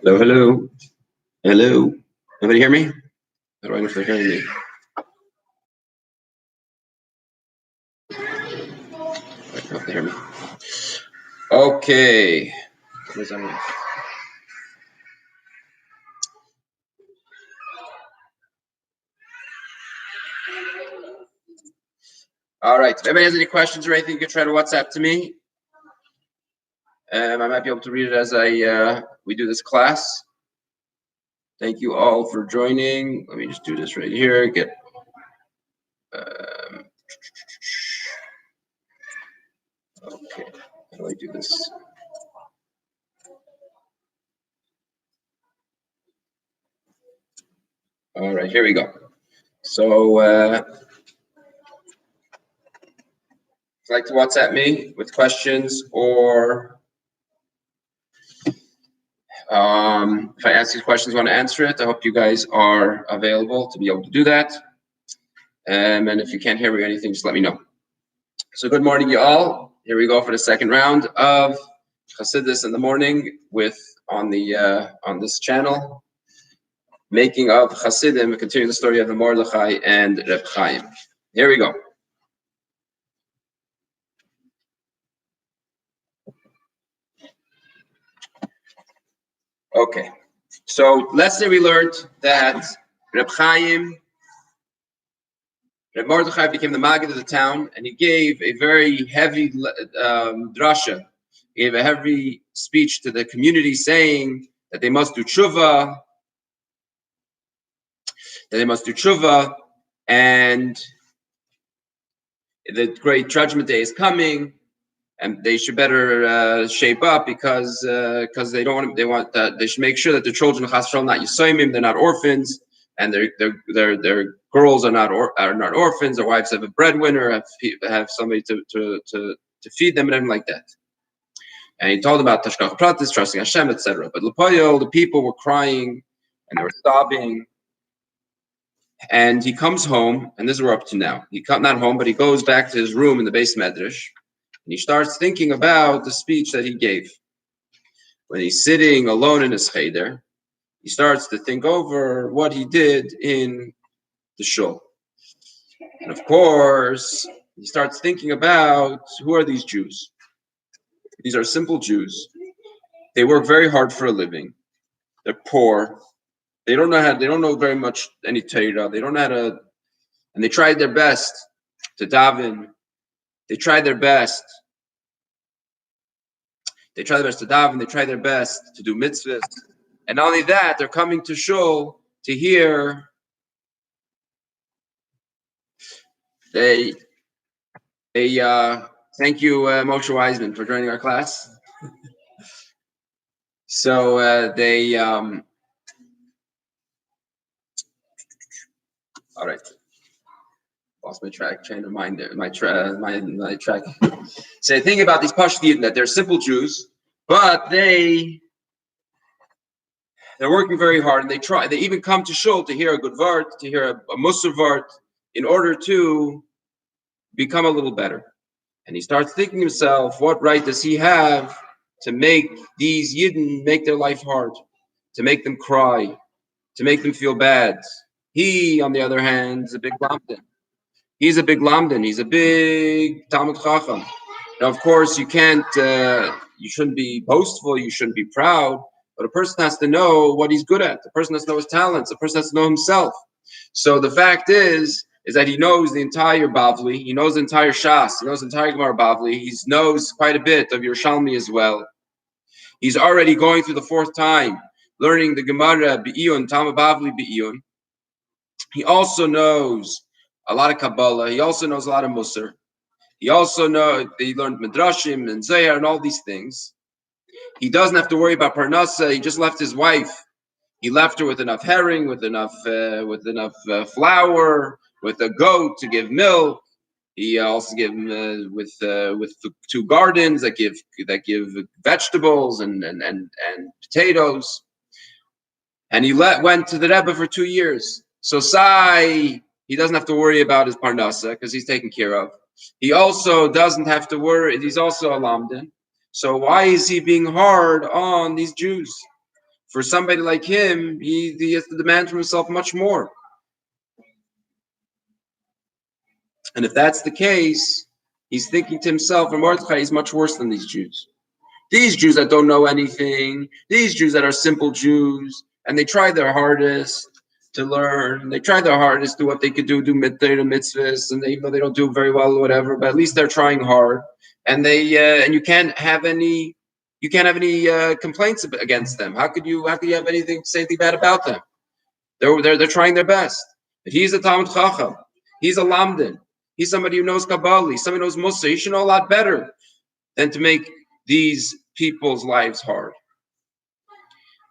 Hello, hello, hello. Nobody hear me? How do I know if they're hearing me? I don't know if they hear me. Okay. What is that? All right. If anybody has any questions or anything, you can try to WhatsApp to me. I might be able to read it as we do this class. Thank you all for joining. Let me just do this right here. Okay. How do I do this? All right. Here we go. So, if you'd like to WhatsApp me with questions or if I ask these questions, want to answer it, I hope you guys are available to be able to do that. And if you can't hear me or anything, just let me know. So good morning, you all. Here we go for the second round of Chassidus in the morning on this channel, making of Chassidim, continuing the story of the Mordechai and Reb Chaim. Here we go. Okay, so last day we learned that Reb Mordechai became the Maggid of the town, and he gave a very heavy drasha. He gave a heavy speech to the community saying that they must do tshuva, and the great judgment day is coming, and they should better shape up because they should make sure that the children of Chas not Yisoimim, they're not orphans, and their girls are not orphans. Their wives have a breadwinner, have somebody to feed them and everything like that. And he told them about Tashkach Pratis, trusting Hashem, etc. But Lepoyo, the people were crying and they were sobbing. And he comes home, and this is what we're up to now. He comes not home, but he goes back to his room in the base medrash, and he starts thinking about the speech that he gave. When he's sitting alone in his cheder, he starts to think over what he did in the shul. And of course, he starts thinking about who are these Jews? These are simple Jews. They work very hard for a living. They're poor. They don't know very much any Torah. They don't know how to, and they tried their best to daven. They tried their best to daven. They tried their best to do mitzvahs. And not only that, they're coming to shul to hear. Thank you, Moshe Wiseman, for joining our class. So all right. Lost my train of mind there. My track. So think about these Pashtunim, that they're simple Jews, but they're working very hard, and they even come to shul to hear a good vart, to hear a musar vart, in order to become a little better. And he starts thinking to himself, what right does he have to make these Yidden make their life hard, to make them cry, to make them feel bad? He, on the other hand, is a big lamdan. He's a big lamdan. He's a big Talmud Chacham. Now, of course, you shouldn't be boastful. You shouldn't be proud. But a person has to know what he's good at. The person has to know his talents. The person has to know himself. So the fact is that he knows the entire Bavli. He knows the entire Shas. He knows the entire Gemara Bavli. He knows quite a bit of Yerushalmi as well. He's already going through the fourth time, learning the Gemara Be'iyun, Talmud Bavli Be'iyun. He also knows a lot of Kabbalah. He also knows a lot of Musar. He also knows he learned Midrashim and Zayar and all these things. He doesn't have to worry about Parnasa. He just left his wife. He left her with enough herring, with enough flour, with a goat to give milk. He also gave him with 2 gardens that give vegetables and potatoes. And he went to the Rebbe for 2 years. So he doesn't have to worry about his Parnasa because he's taken care of. He also doesn't have to worry. He's also a lamdan. So why is he being hard on these Jews? for somebody like him, he has to demand from himself much more. And if that's the case, he's thinking to himself, and Mordechai is much worse than these Jews. These Jews that don't know anything, these Jews that are simple Jews, and they try their hardest to learn. They try their hardest to do what they could do mitzvahs, and even though they don't do very well or whatever, but at least they're trying hard. And and you can't have any complaints against them. How could you have anything say anything bad about them? They're trying their best. But he's a Talmud Chacham. He's a Lamdin. He's somebody who knows Kabbalah. Somebody who knows Musa. He should know a lot better than to make these people's lives hard.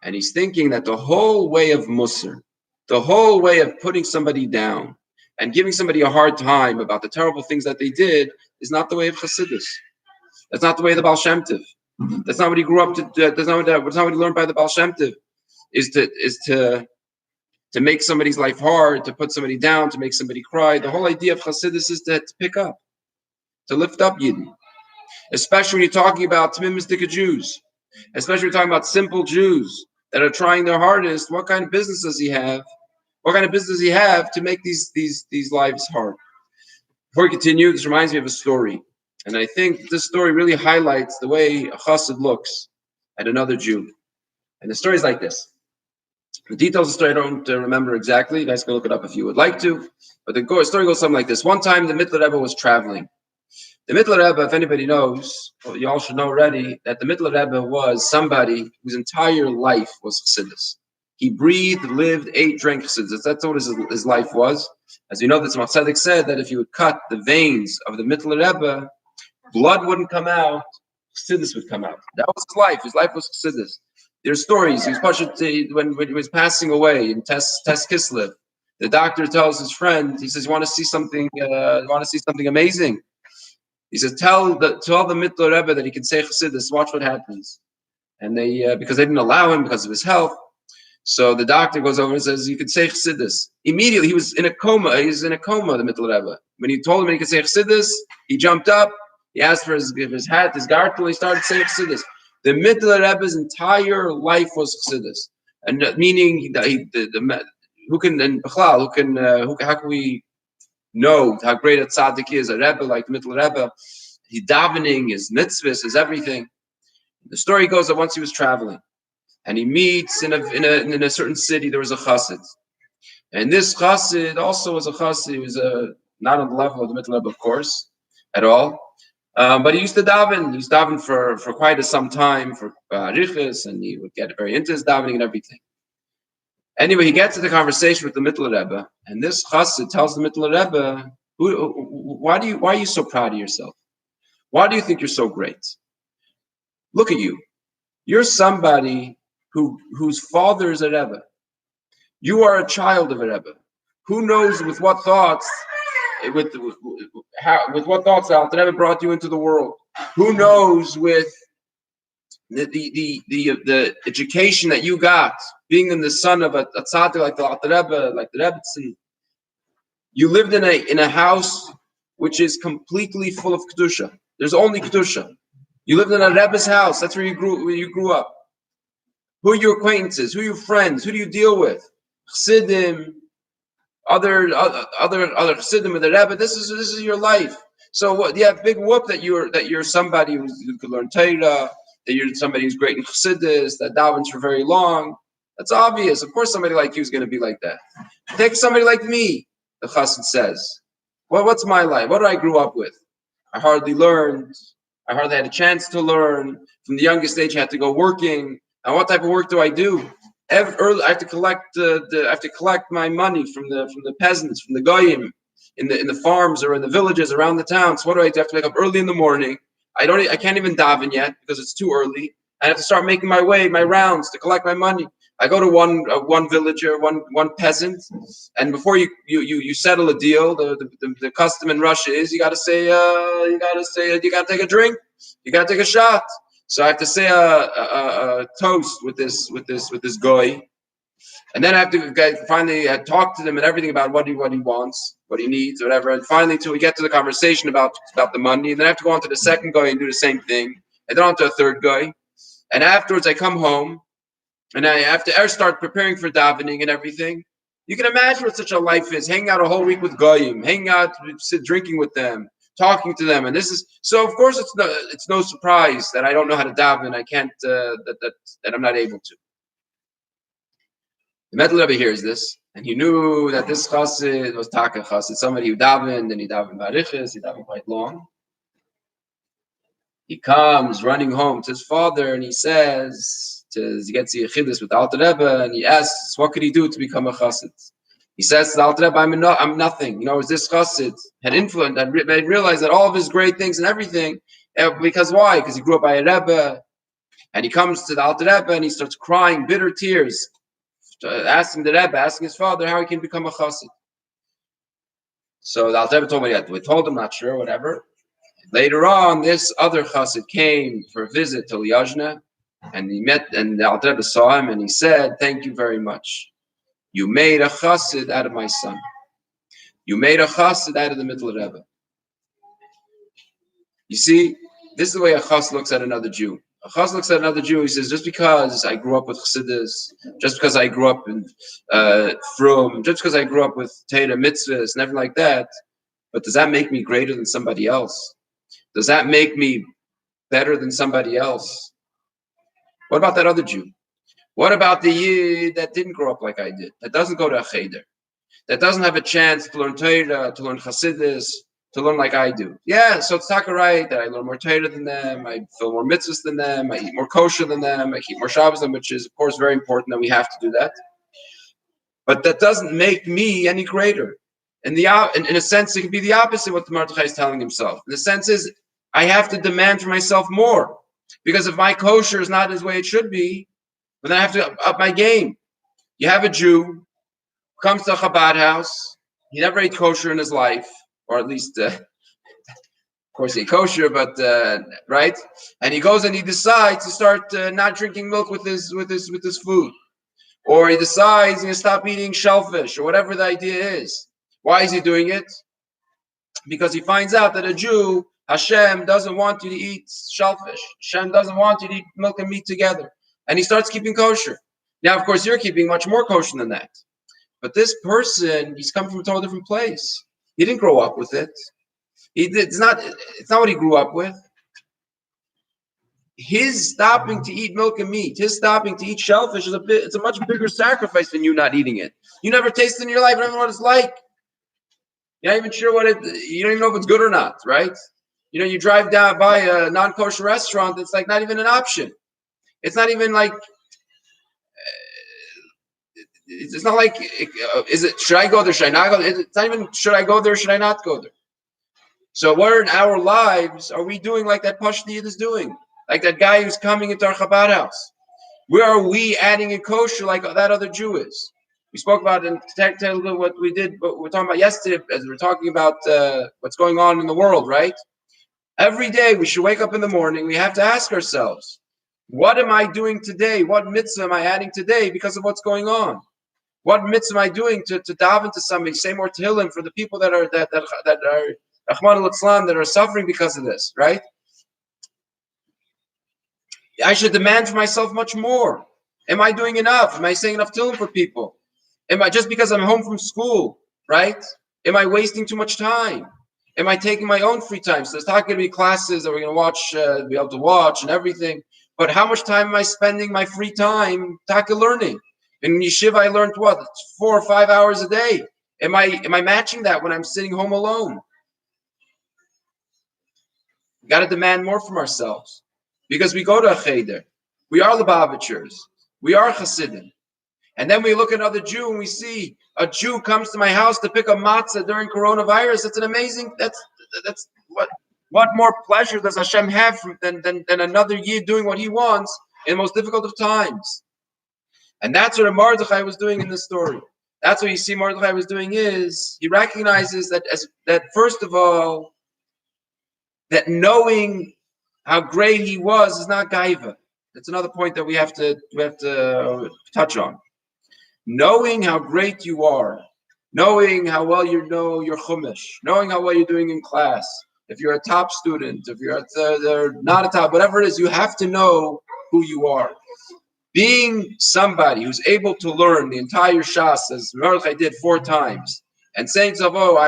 And he's thinking that the whole way of Musar, the whole way of putting somebody down and giving somebody a hard time about the terrible things that they did is not the way of Chassidus. That's not the way of the Baal Shem Tov. That's not what he grew up to. That's not what he learned by the Baal Shem Tov. Is to make somebody's life hard, to put somebody down, to make somebody cry. The whole idea of Chassidus is to pick up, to lift up Yidden. Especially when you're talking about Tmimistic Jews, especially when you're talking about simple Jews that are trying their hardest. What kind of business does he have? What kind of business does he have to make these lives hard? Before we continue, this reminds me of a story, and I think this story really highlights the way a chassid looks at another Jew. And the story is like this. The details of the story I don't remember exactly. You guys can look it up if you would like to. But the story goes something like this. One time, the Mittler Rebbe was traveling. The Mittler Rebbe, if anybody knows, well, you all should know already, that the Mittler Rebbe was somebody whose entire life was Chassidus. He breathed, lived, ate, drank Chassidus. That's what his life was. As you know, the Tzemach Tzedek said that if you would cut the veins of the Mittler Rebbe, blood wouldn't come out, Chassidus would come out. That was his life. His life was Chassidus. There's stories. He was when he was passing away in Tes Kislev. The doctor tells his friend, he says, "You want to see something? Amazing?" He says, "Tell the Mittler Rebbe that he can say Chassidus. Watch what happens." And they, because they didn't allow him because of his health, so the doctor goes over and says, "You can say Chassidus." Immediately, he was in a coma. He was in a coma. The Mittler Rebbe. When he told him he could say Chassidus, he jumped up. He asked for his hat, his gartel. He started saying Chassidus. The Mittler Rebbe's entire life was Chassidus, and meaning that how can we know how great a tzaddik is, a Rebbe like the Mittler Rebbe? His davening, his mitzvahs, his everything. The story goes that once he was traveling, and he meets in a certain city. There was a chassid, and this chassid also was a chassid. He was not on the level of the Mittler Rebbe, of course, at all. But he used to daven. He used to daven for quite some time for arichas, and he would get very into his davening and everything. Anyway, he gets to the conversation with the Mittler Rebbe, and this chassid tells the Mittler Rebbe, "Why are you so proud of yourself? Why do you think you're so great? Look at you. You're somebody whose father is a Rebbe. You are a child of a Rebbe. Who knows with what thoughts the Rebbe brought you into the world? Who knows with the education that you got, being in the son of a tzaddik like the Rebbe, like the Rebbetzin. You lived in a house which is completely full of kedusha. There's only kedusha. You lived in a Rebbe's house. That's where you grew up. Who are your acquaintances? Who are your friends? Who do you deal with? Chassidim, other Chassidim with the Rebbe. This is your life. So what? You have big whoop that you're somebody who could learn Torah, that you're somebody who's great in Chassidus, that davens for very long. That's obvious. Of course, somebody like you is going to be like that. Take somebody like me, the Chassid says. Well, what's my life? What did I grow up with? I hardly learned. I hardly had a chance to learn. From the youngest age, I had to go working. And what type of work do I do? I have to collect my money from the peasants, from the goyim, in the farms or in the villages around the towns. So what do I do? I have to wake up early in the morning. I can't even daven yet because it's too early. I have to start making my rounds to collect my money. I go to one villager, one peasant, and before you settle a deal, the custom in Russia is you got to take a drink, you got to take a shot. So I have to say a toast with this guy, and then I have to finally talk to them and everything about what he wants, what he needs, whatever. And finally, until we get to the conversation about the money, and then I have to go on to the second guy and do the same thing, and then on to a third guy. And afterwards, I come home, and I have to start preparing for davening and everything. You can imagine what such a life is: hanging out a whole week with goyim, hanging out, drinking with them, talking to them, and this is so. Of course, it's no surprise that I don't know how to daven. I can't that I'm not able to. The Metal Rebbe hears this, and he knew that this chassid was taka chassid, somebody who davened, and he davened bariches, he davened quite long. He comes running home to his father, and he says, he gets the yechidus with the Alter Rebbe, and he asks, what could he do to become a chassid? He says to the Alter Rebbe, I'm nothing. You know, this chassid had influenced, had realized that all of his great things and everything, because why? Because he grew up by a Rebbe, and he comes to the Alter Rebbe, and he starts crying bitter tears, asking the Rebbe, asking his father how he can become a chassid. So the Alter Rebbe told me that. We told him, not sure, whatever. Later on, this other chassid came for a visit to Liajna, and he met, and the Alter Rebbe saw him, and he said, "Thank you very much. You made a chassid out of my son. You made a chassid out of the Middle Rebbe." You see, this is the way a chassid looks at another Jew. A chassid looks at another Jew. He says, "Just because I grew up with chassidus, just because I grew up in frum, just because I grew up with Cheder mitzvahs and everything like that, but does that make me greater than somebody else? Does that make me better than somebody else? What about that other Jew? What about the Yid that didn't grow up like I did, that doesn't go to a Cheder, that doesn't have a chance to learn Torah, to learn Chassidus, to learn like I do? Yeah, so it's not right that I learn more Torah than them, I feel more mitzvahs than them, I eat more kosher than them, I keep more Shabbos than them, which is, of course, very important that we have to do that. But that doesn't make me any greater. In a sense, it could be the opposite of what the Mordechai is telling himself. The sense is, I have to demand for myself more. Because if my kosher is not as way it should be, then I have to up my game. You have a Jew who comes to a Chabad house. He never ate kosher in his life, or at least, of course, he ate kosher, but right. And he goes and he decides to start not drinking milk with his food, or he decides he's going to stop eating shellfish, or whatever the idea is. Why is he doing it? Because he finds out that a Jew, Hashem doesn't want you to eat shellfish. Hashem doesn't want you to eat milk and meat together. And he starts keeping kosher. Now, of course, you're keeping much more kosher than that. But this person, he's come from a totally different place. He didn't grow up with it. It's not what he grew up with. His stopping to eat milk and meat, his stopping to eat shellfish it's a much bigger sacrifice than you not eating it. You never tasted it in your life, you don't even know what it's like. You're not even sure you don't even know if it's good or not, right? You know, you drive down by a non-kosher restaurant, it's like not even an option. It's not even like, it's not like, should I go there, should I not go there? It's not even, should I go there, should I not go there? So where in our lives are we doing like that Pashto Yid is doing? Like that guy who's coming into our Chabad house? Where are we adding in kosher like that other Jew is? We spoke about in what we did, what we're talking about yesterday, as we're talking about what's going on in the world, right? Every day we should wake up in the morning, we have to ask ourselves, what am I doing today? What mitzvah am I adding today because of what's going on? What mitzvah am I doing to daven to somebody, say more tehillim for the people that are Rahman al-Islam, that are suffering because of this, right? I should demand for myself much more. Am I doing enough? Am I saying enough tehillim for people? Am I, just because I'm home from school, right? Am I wasting too much time? Am I taking my own free time? So there's not going to be classes that we're going to watch, be able to watch and everything. But how much time am I spending my free time taka learning? In yeshiva, I learned what? 4 or 5 hours a day. Am I matching that when I'm sitting home alone? We got to demand more from ourselves. Because we go to a Cheder. We are Lubavitchers. We are Chassidim. And then we look at another Jew and we see a Jew comes to my house to pick up matzah during coronavirus. It's an amazing, that's what more pleasure does Hashem have than another Yid doing what he wants in the most difficult of times? And that's what Mordechai was doing in this story. That's what you see Mordechai was doing is he recognizes that first of all, that knowing how great he was is not gaiva. That's another point that we have to touch on. Knowing how great you are, knowing how well you know your chumash, knowing how well you're doing in class. If you're a top student, if you're not a top, whatever it is, you have to know who you are. being somebody who's able to learn the entire Shas as Mordechai did 4 times, and saying to himself, "Oh,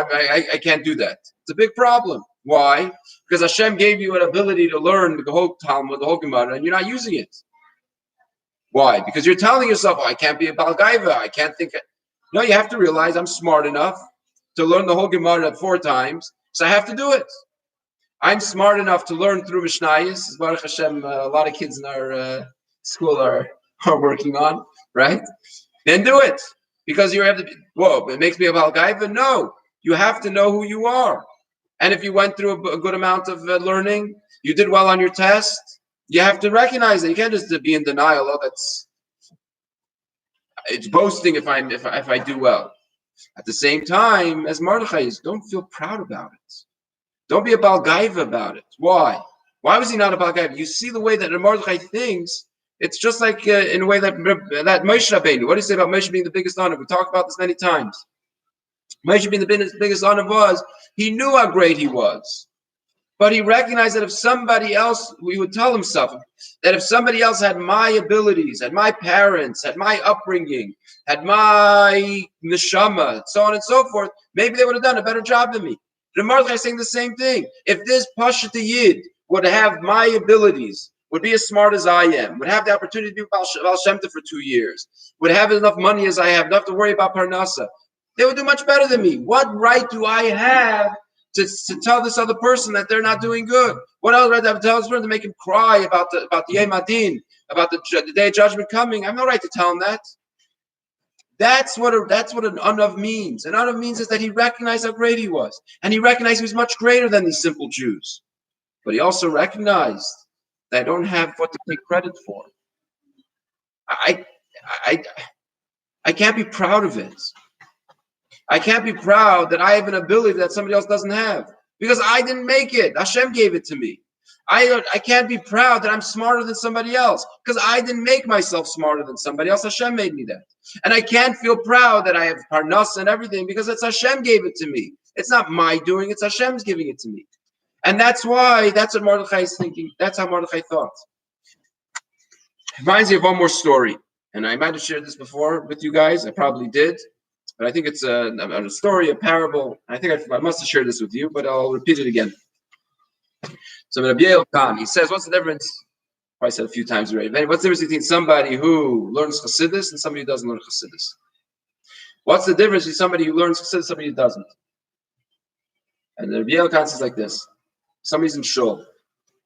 I can't do that." It's a big problem. Why? Because Hashem gave you an ability to learn the whole Talmud, the whole Gemara, and you're not using it. Why? Because you're telling yourself, "Oh, I can't be a Baal Gaiva. I can't think." No, you have to realize I'm smart enough to learn the whole Gemara 4 times, so I have to do it. I'm smart enough to learn through Mishnayos. Baruch Hashem, a lot of kids in our school are working on, right? Then do it. Because you have to be, whoa, it makes me a Baal Gaiva? No. You have to know who you are. And if you went through a good amount of learning, you did well on your test, you have to recognize that. You can't just be in denial. Oh, it's boasting if I do well. At the same time, as Mordechai is, don't feel proud about it. Don't be a Baal Gaiva about it. Why? Why was he not a Baal Gaiva? You see the way that Mordechai thinks. It's just like in a way that Moshe Rabbeinu. What do you say about Moshe being the biggest honor? We talked about this many times. Moshe being the biggest honor was, he knew how great he was. But he recognized that if somebody else, he would tell himself, that if somebody else had my abilities, had my parents, had my upbringing, had my neshama, so on and so forth, maybe they would have done a better job than me. The Mordechai is saying the same thing. If this Pashat Yid would have my abilities, would be as smart as I am, would have the opportunity to be Baal Shem Tov for 2 years, would have enough money as I have, enough to worry about Parnasa, they would do much better than me. What right do I have to tell this other person that they're not doing good? What else right do I have to tell this person to make him cry about the Yom Adin, about the day of judgment coming? I have no right to tell him that. That's what an Anav means. An Anav means is that he recognized how great he was, and he recognized he was much greater than these simple Jews. But he also recognized that I don't have what to take credit for. I can't be proud of it. I can't be proud that I have an ability that somebody else doesn't have, because I didn't make it. Hashem gave it to me. I can't be proud that I'm smarter than somebody else, because I didn't make myself smarter than somebody else. Hashem made me that. And I can't feel proud that I have parnas and everything, because it's Hashem gave it to me. It's not my doing, it's Hashem's giving it to me. And that's what Mordechai is thinking. That's how Mordechai thought. It reminds me of one more story. And I might have shared this before with you guys. I probably did. But I think it's a story, a parable. I think I must have shared this with you, but I'll repeat it again. So Rabbi Yael Khan, he says, what's the difference? I said a few times already. What's the difference between somebody who learns Chassidus and somebody who doesn't learn Chassidus? What's the difference between somebody who learns Chassidus and somebody who doesn't? And Rabbi Yael Khan says like this. Somebody's in shul.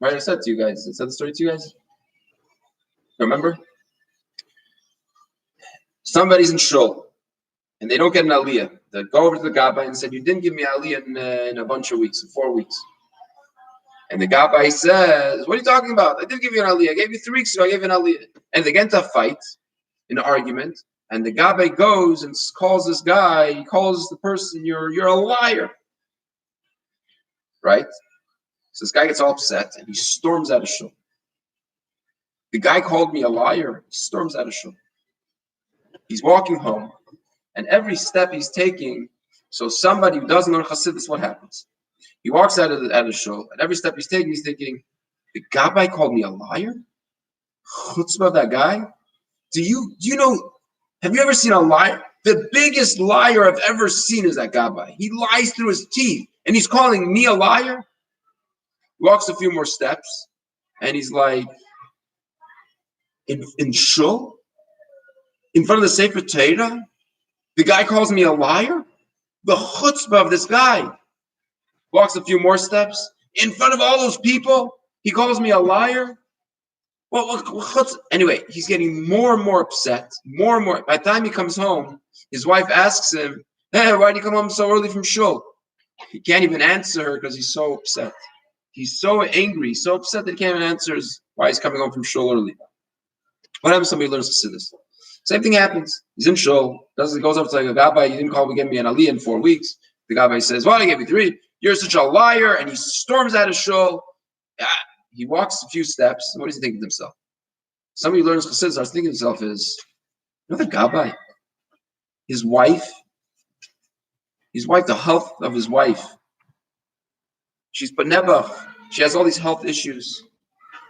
Right, I said to you guys. I said the story to you guys. Remember? Somebody's in shul, and they don't get an aliyah. They go over to the gabbai and said, "You didn't give me aliyah in a bunch of weeks, in 4 weeks." And the gabbai says, "What are you talking about? I didn't give you an aliyah. I gave you 3 weeks ago. I gave you an aliyah." And they get into a fight, an argument, and the gabbai goes and calls this guy. He calls the person, "You're a liar," right? So this guy gets all upset and he storms out of shul. The guy called me a liar. He storms out of shul. He's walking home, and every step he's taking, so somebody who doesn't learn Chassidus, what happens? He walks out of the shul, and every step he's taking, he's thinking, the gabbai called me a liar? Chutzpah of that guy? Do you know, have you ever seen a liar? The biggest liar I've ever seen is that gabbai. He lies through his teeth, and he's calling me a liar? He walks a few more steps, and he's like, in shul? In front of the Sefer Cheder? The guy calls me a liar? The chutzpah of this guy. Walks a few more steps. In front of all those people, he calls me a liar? Anyway, he's getting more and more upset. More and more. By the time he comes home, his wife asks him, "Hey, why did you come home so early from shul?" He can't even answer her because he's so upset. He's so angry, so upset that he can't even answer why he's coming home from shul early. What happens when somebody learns Chassidus? Same thing happens. He's in shul. Goes up to like a gabbai. You didn't call me, give me an aliyah in 4 weeks. The gabbai says, "Well, I gave you 3. You're such a liar!" And he storms out of shul. He walks a few steps. What does he think to himself? Somebody who learns Chassidus starts thinking to himself is, you know the gabbai, his wife, the health of his wife. She's benebach. She has all these health issues.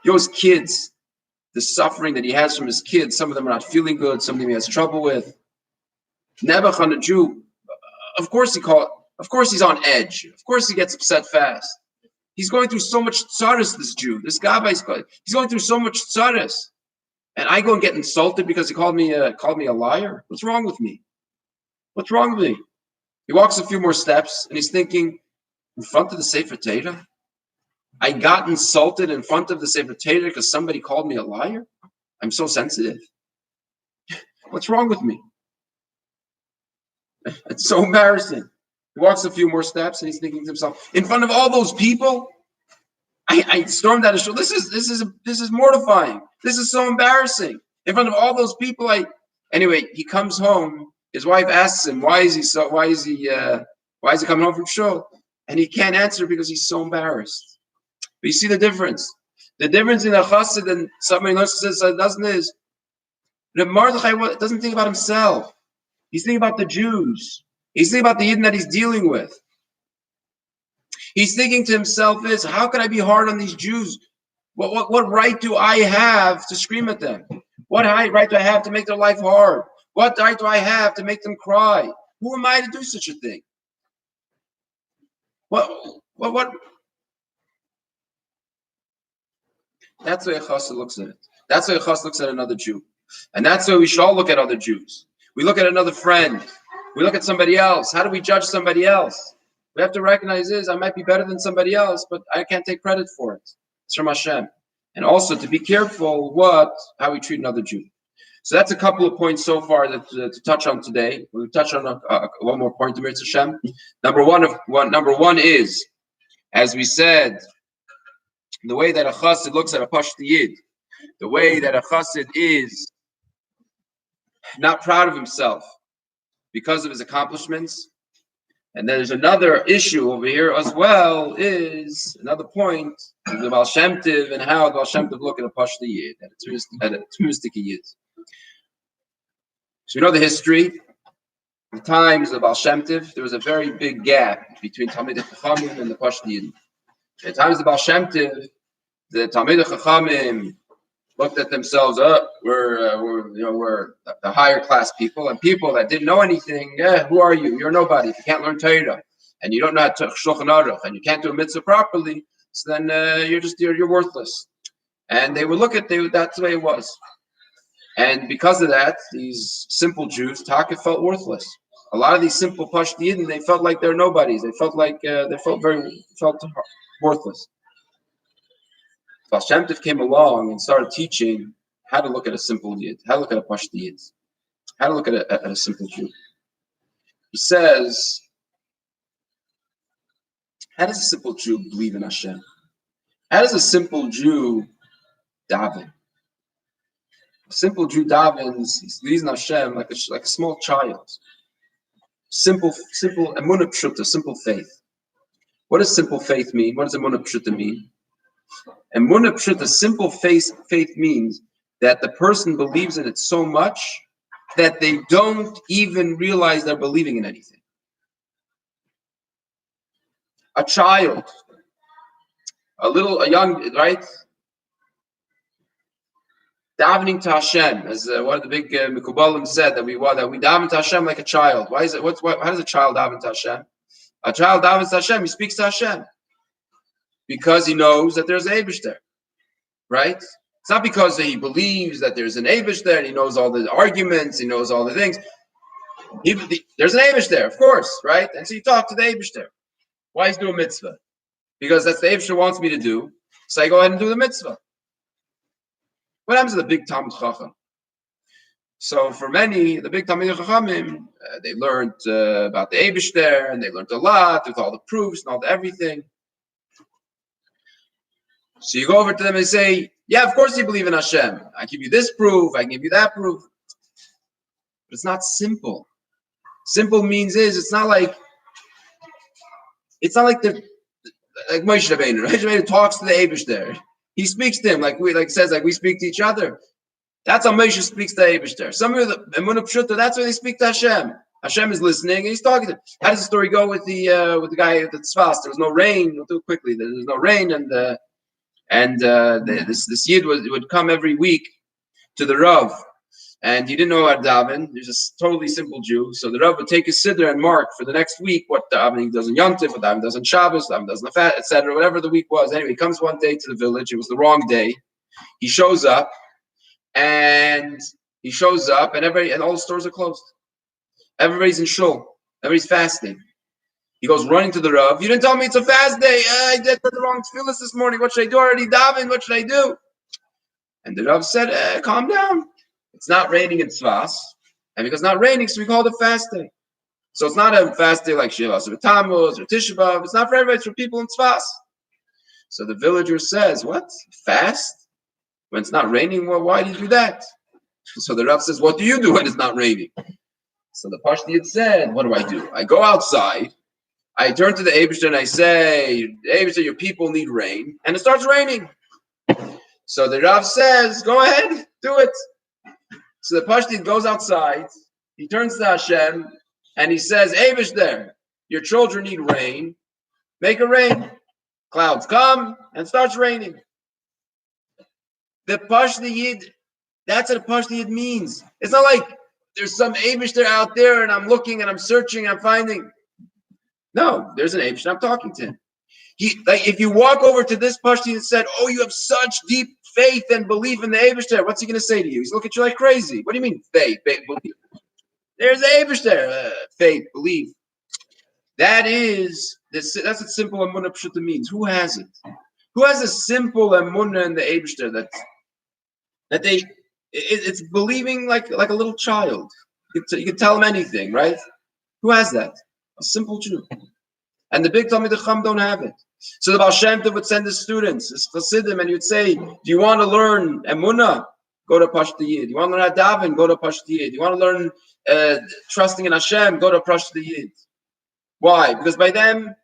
His kids. the suffering that he has from his kids. Some of them are not feeling good. Some of them he has trouble with. Nebuchadnezzar, a Jew, of course he's on edge. Of course he gets upset fast. He's going through so much tzaras, this Jew. This Gabbai, he's going through so much tzaras. And I go and get insulted because he called me a liar? What's wrong with me? What's wrong with me? He walks a few more steps and he's thinking, in front of the Sefer Cheder? I got insulted in front of the Sefer Cheder because somebody called me a liar? I'm so sensitive. What's wrong with me? It's so embarrassing. He walks a few more steps and he's thinking to himself, in front of all those people, I stormed out of shul. This is mortifying. This is so embarrassing. In front of all those people, anyway, he comes home. His wife asks him, why is he coming home from shul? And he can't answer because he's so embarrassed. But you see the difference. The difference in a chassid and somebody else says doesn't is that Mordechai doesn't think about himself. He's thinking about the Jews. He's thinking about the Yidden that he's dealing with. He's thinking to himself is, how can I be hard on these Jews? What right do I have to scream at them? What right do I have to make their life hard? What right do I have to make them cry? Who am I to do such a thing? What? That's the way a chassid looks at it. That's the way a chassid looks at another Jew. And that's the way we should all look at other Jews. We look at another friend. We look at somebody else. How do we judge somebody else? We have to recognize I might be better than somebody else, but I can't take credit for it. It's from Hashem. And also to be careful how we treat another Jew. So that's a couple of points so far to touch on today. We'll touch on one more point, Amir Hashem. Number one is, as we said, the way that a chassid looks at a Pashto Yid, the way that a chassid is not proud of himself because of his accomplishments. And there's another issue over here as well, is another point, the Baal Shem Tov and how the Baal Shem Tov look at a Pashto Yid, at a Tumistic Yid. So you know the history. In the times of Baal Shem Tov, there was a very big gap between Talmidei Chachamim and the Pashto Yid. In the times of Baal Shem Tov, the Talmidei Chachamim looked at themselves, we're the higher class people, and people that didn't know anything, who are you? You're nobody. If you can't learn Torah, and you don't know how to Shulchan Aruch, and you can't do a mitzvah properly, so then you're worthless. And they would look at that's the way it was. And because of that, these simple Jews, Taka, felt worthless. A lot of these simple Pashto Yidden, they felt like they're nobodies. They felt like felt worthless. Baal Shem Tov came along and started teaching how to look at a simple Yid, how to look at a Pashto Yid, how to look at a simple Jew. He says, how does a simple Jew believe in Hashem? How does a simple Jew daven? A simple Jew davens, he believes in Hashem like a small child. Simple emunah pshuta, simple faith. What does simple faith mean? What does emunah pshuta mean? Emunah pshuta, simple faith means that the person believes in it so much that they don't even realize they're believing in anything. A child, a young, right? Davening to Hashem, as one of the big Mekubalim said, that we daven to Hashem like a child. Why is it? How does a child daven to Hashem? A child davens to Hashem. He speaks to Hashem because he knows that there's an Eibush there, right? It's not because he believes that there's an Eibush there and he knows all the arguments, he knows all the things. There's an Eibush there, of course, right? And so you talk to the Eibush there. Why is doing mitzvah? Because that's the Eibush wants me to do. So I go ahead and do the mitzvah. What happens to the big Talmid Chacham? So for many, the big Talmidei Chachamim, they learned about the Eibush there, and they learned a lot with all the proofs and all the everything. So you go over to them and say, yeah, of course you believe in Hashem. I give you this proof, I give you that proof. But it's not simple. Simple means it's not like Moshe Rabbeinu. Moshe Rabbeinu talks to the Eibush there. He speaks to him like we speak to each other. That's how Moshe speaks to Eibush there. Some of the Emunah Pshuta, that's why they speak to Hashem. Hashem is listening and he's talking to him. How does the story go with the guy at the Tzfas? There was no rain. We'll do it quickly. There was no rain, and And this Yid would come every week to the Rav, and he didn't know how to daven. He was a totally simple Jew. So the Rav would take his Cheder and mark for the next week what davening does on Yom Tov, what davening does on Shabbos, davening does on the Fat, etc., whatever the week was. Anyway, he comes one day to the village. It was the wrong day. He shows up, and everybody, and all the stores are closed. Everybody's in shul. Everybody's fasting. He goes running to the Rav. You didn't tell me it's a fast day. I did the wrong tefillas this morning. What should I do? I already daven. What should I do? And the Rav said, calm down. It's not raining in Tzvas. And because it's not raining, so we call it a fast day. So it's not a fast day like Shivas or Tammuz or Tisha B'Av. It's not for everybody. It's for people in Tzvas. So the villager says, what? Fast? When it's not raining? Well, why do you do that? So the Rav says, what do you do when it's not raining? So the Pashti had said, what do? I go outside. I turn to the Eibishter and I say, Eibishter, your people need rain. And it starts raining. So the Rav says, go ahead, do it. So the Pashti goes outside. He turns to Hashem and he says, Eibishter, your children need rain. Make it rain. Clouds come and it starts raining. The Pashti Yid, that's what a Pashti Yid means. It's not like there's some Eibishter out there and I'm looking and I'm searching, I'm finding. No, there's an Eibishter, I'm talking to him. If you walk over to this Pashti and said, oh, you have such deep faith and belief in the Eibishter, what's he going to say to you? He's looking at you like crazy. What do you mean, faith, belief? There's the Eibishter, faith, belief. That's what simple emunah pshuta means. Who has it? Who has a simple emunah in the Eibishter it's believing like a little child. You can tell him anything, right? Who has that? A simple Jew. And the big Talmidei Chacham don't have it. So the Baal Shem Tov would send his students, his Chassidim, and he would say, do you want to learn emunah? Go to Pashti Yid. Do you want to learn daven? Go to Pashti Yid. Do you want to learn trusting in Hashem? Go to Pashti Yid. Why? Because by them,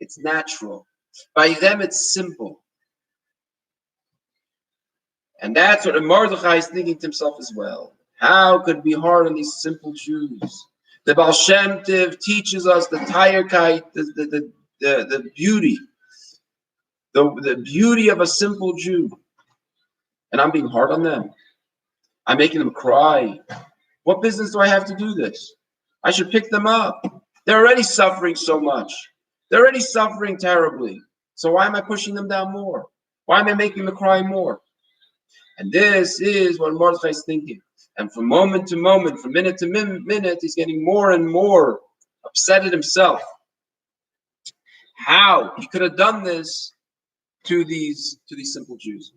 it's natural. By them, it's simple. And that's what Mordechai is thinking to himself as well. How could it be hard on these simple Jews? The Baal Shem Tov teaches us the Tayarkeit, the beauty, the beauty of a simple Jew. And I'm being hard on them. I'm making them cry. What business do I have to do this? I should pick them up. They're already suffering so much. They're already suffering terribly. So why am I pushing them down more? Why am I making them cry more? And this is what Mordechai is thinking. And from moment to moment, from minute to minute, he's getting more and more upset at himself. How he could have done this to these simple Jews.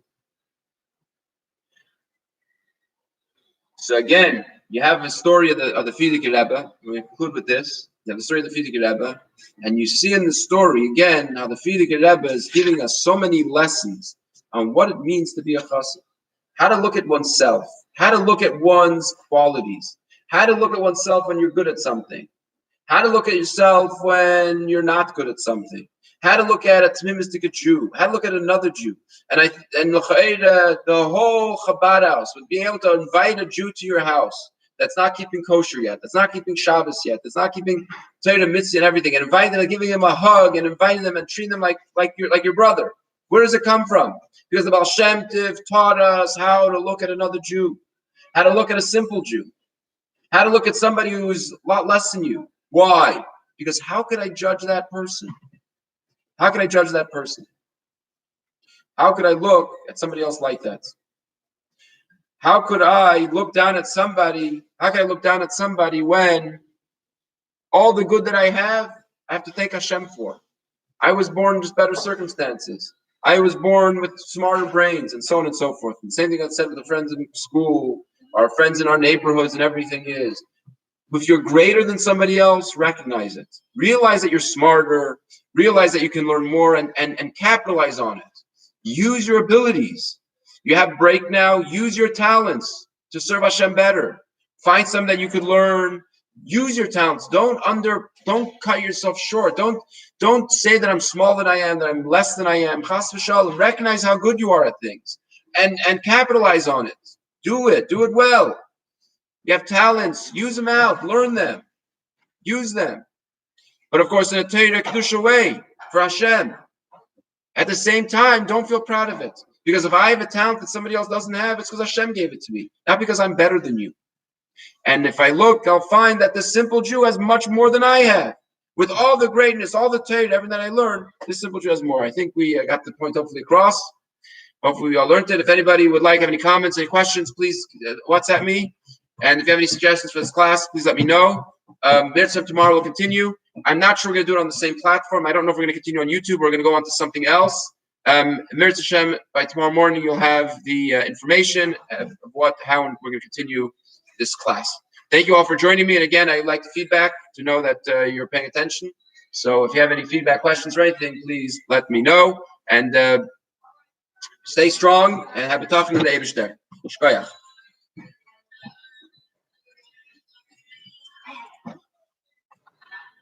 So again, you have a story of the Frierdiker Rebbe. We conclude with this. You have the story of the Frierdiker Rebbe, and you see in the story again how the Frierdiker Rebbe is giving us so many lessons on what it means to be a chassid, how to look at oneself, how to look at one's qualities, how to look at oneself when you're good at something, how to look at yourself when you're not good at something, how to look at a Tmimistic Jew, how to look at another Jew. And the whole Chabad house, with being able to invite a Jew to your house that's not keeping kosher yet, that's not keeping Shabbos yet, that's not keeping Torah mitzvah and everything, and inviting them, giving them a hug, and inviting them and treating them like your brother. Where does it come from? Because the Baal Shem Tov taught us how to look at another Jew, how to look at a simple Jew, how to look at somebody who's a lot less than you. Why? Because how could I judge that person? How could I judge that person? How could I look at somebody else like that? How could I look down at somebody? How can I look down at somebody when all the good that I have to thank Hashem for? I was born in just better circumstances. I was born with smarter brains, and so on and so forth. And the same thing I said with the friends in school, our friends in our neighborhoods, and everything is. If you're greater than somebody else, recognize it. Realize that you're smarter. Realize that you can learn more and capitalize on it. Use your abilities. You have break now. Use your talents to serve Hashem better. Find something that you could learn. Use your talents. Don't cut yourself short. Don't say that I'm smaller than I am, that I'm less than I am. Chas v'shalom. Recognize how good you are at things and capitalize on it. Do it well. You have talents, use them out, learn them, use them. But of course, in a Torah Kedusha way for Hashem. At the same time, don't feel proud of it. Because if I have a talent that somebody else doesn't have, it's because Hashem gave it to me, not because I'm better than you. And if I look, I'll find that the simple Jew has much more than I have. With all the greatness, all the Cheder, everything that I learned, this simple Jew has more. I think we got the point hopefully across. Hopefully we all learned it. If anybody would like, have any comments, any questions, please WhatsApp me. And if you have any suggestions for this class, please let me know. Mirtzah tomorrow will continue. I'm not sure we're going to do it on the same platform. I don't know if we're going to continue on YouTube or we're going to go on to something else. Mirtzah Hashem, by tomorrow morning, you'll have the information of how we're going to continue this class. Thank you all for joining me. And again, I'd like the feedback to know that you're paying attention. So if you have any feedback, questions, or anything, please let me know. And stay strong and have a tough day.